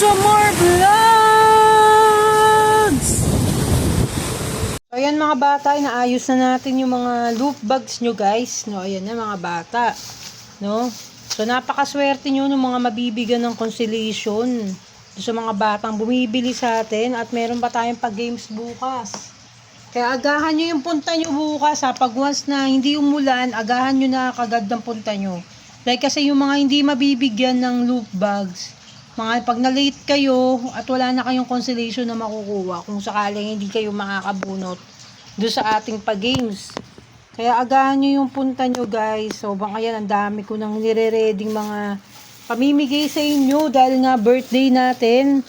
to more vlogs! So, ayan mga bata, inaayos na natin yung mga loop bags nyo guys. No, ayan na mga bata. No? So, napakaswerte nyo ng mga mabibigyan ng consolation sa mga batang bumibili sa atin at meron pa tayong pag-games bukas. Kaya agahan nyo yung punta nyo bukas ha. Pag once na hindi umulan, agahan nyo na kagad ng punta nyo. Like kasi yung mga hindi mabibigyan ng loop bags, mga pag na-late kayo at wala na kayong consolation na makukuha kung sakaling hindi kayo makakabunot doon sa ating pag-games. Kaya agahan nyo yung punta nyo guys. So bang ayan, ang dami ko nang nire-reading mga pamimigay sa inyo dahil nga birthday natin.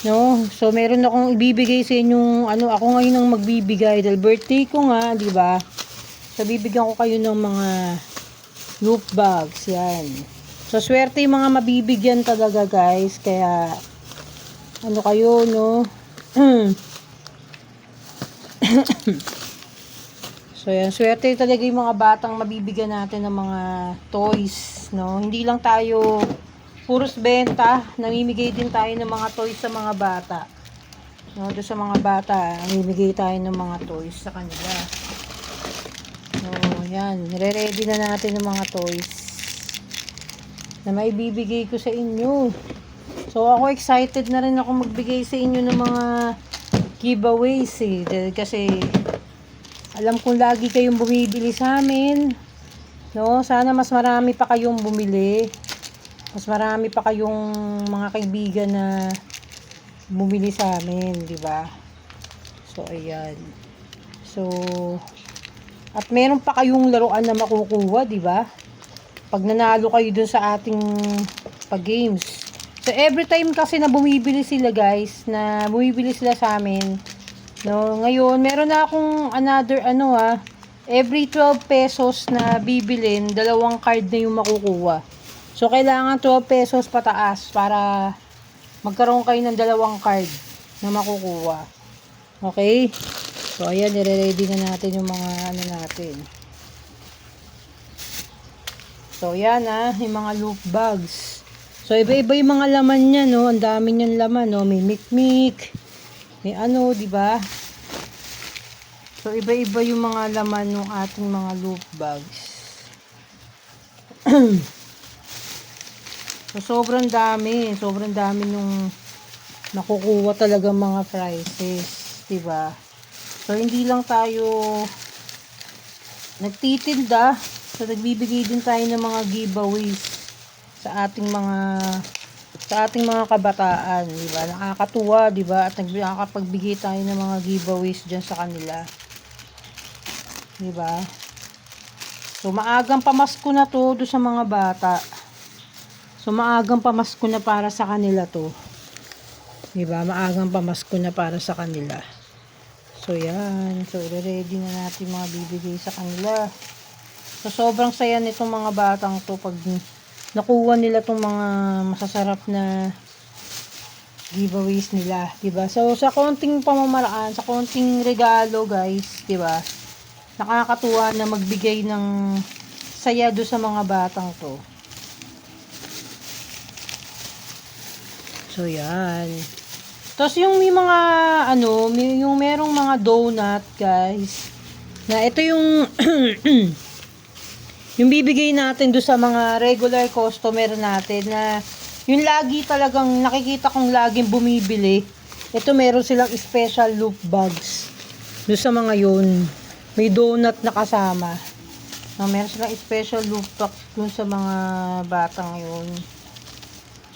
No? So meron akong ibibigay sa inyo, ako ngayon ang magbibigay dahil birthday ko nga, di ba? So bibigyan ko kayo ng mga loop bags, yan. So swerte yung mga mabibigyan talaga guys, kaya ano kayo, no? So yan, swerte talaga yung mga batang mabibigyan natin ng mga toys, no? Hindi lang tayo puros benta, namimigay din tayo ng mga toys sa mga bata. No, doon sa mga bata, namimigay tayo ng mga toys sa kanila. So, yan, nire-ready na natin ng mga toys na maibibigay ko sa inyo. So, ako excited na rin ako magbigay sa inyo ng mga giveaways eh. Dahil kasi, alam kong lagi kayong bumibili sa amin. No, sana mas marami pa kayong bumili. Mas marami pa kayong mga kaibigan na bumili sa amin, di ba? So, ayan. So, at meron pa kayong laruan na makukuha, di ba? Pag nanalo kayo dun sa ating pag-games. So, every time kasi na bumibili sila, guys, na bumibili sila sa amin, no? Ngayon, meron na akong another, every 12 pesos na bibilin, 2 card na yung makukuha. So, kailangan 12 pesos pataas para magkaroon kayo ng 2 card na makukuha. Okay? So, ayan, nire-ready na natin yung mga natin. So, ayan yung mga loop bags. So, iba-iba yung mga laman niya, no? Ang dami niyang laman, no? May mikmik, may di ba? So, iba-iba yung mga laman ng ating mga loop bags. So, sobrang dami nung nakukuha talaga mga prizes, 'di ba? So, hindi lang tayo nagtitinda, so nagbibigay din tayo ng mga giveaways sa ating mga kabataan, 'di ba? Nakakatuwa, 'di ba? At nakakapagbigay tayo ng mga giveaways diyan sa kanila. 'Di ba? So, maagang pamasko na 'to do sa mga bata. So, maagang pamasko na para sa kanila to. Diba? Maagang pamasko na para sa kanila. So, yan. So, ready na natin mga bibigay sa kanila. So, sobrang saya nitong mga batang to pag nakuha nila tong mga masasarap na giveaways nila. Diba? So, sa konting pamamaraan, sa konting regalo, guys, diba? Nakakatuwa na magbigay ng saya do sa mga batang to. So, yan. Tapos, yung may mga, yung merong mga donut, guys, na ito yung, yung bibigay natin do sa mga regular customer natin, na yung lagi talagang nakikita kong laging bumibili. Ito, meron silang special loop bags. Do sa mga yun, may donut na kasama. Meron silang special loop bags dun sa mga batang yun.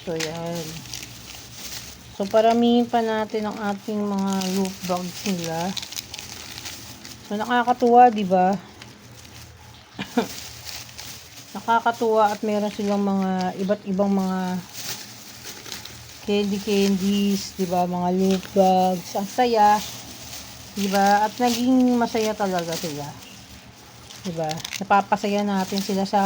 So, yan. So, paramihin pa natin ang ating mga loop bags nila. So, nakakatuwa, di ba? Nakakatuwa at meron silang mga iba't ibang mga candies, di ba? Mga loop bags. Ang saya, di ba? At naging masaya talaga sila. Di ba? Napapasaya natin sila sa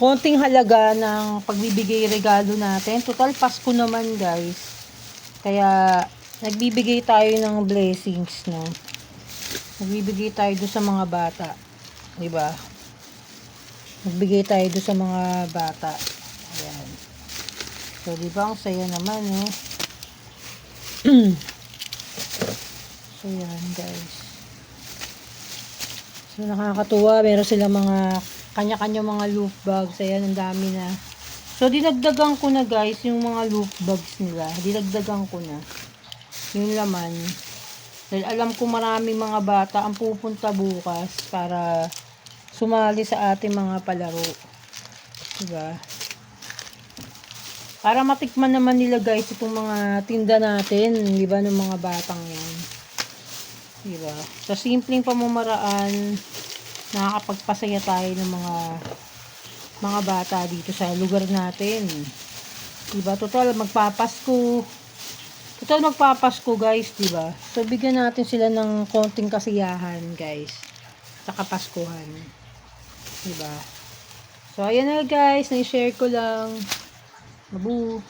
konting halaga ng pagbibigay regalo natin. Total, Pasko naman, guys. Kaya, nagbibigay tayo ng blessings, no? Nagbibigay tayo doon sa mga bata. Diba? Nagbigay tayo doon sa mga bata. Ayan. So, di ba? Ang saya naman, no? So, yan, guys. So, nakakatuwa. Meron silang mga kanya-kanya mga loop bags. Ayan, ang dami na. So, dinagdagan ko na, guys, yung mga loop bags nila. Dinagdagan ko na. Yung laman. Dahil alam ko maraming mga bata ang pupunta bukas para sumali sa ating mga palaro. Diba? Para matikman naman nila, guys, itong mga tinda natin. Diba? Ng mga batang yan. Diba? Sa simpleng pamamaraan, nakakapagpasaya tayo ng mga bata dito sa lugar natin. Diba? Total magpapasko, guys, diba? So, bigyan natin sila ng konting kasiyahan, guys, sa Kapaskuhan. Diba? So, ayan na, guys. Na-share ko lang. Mabu.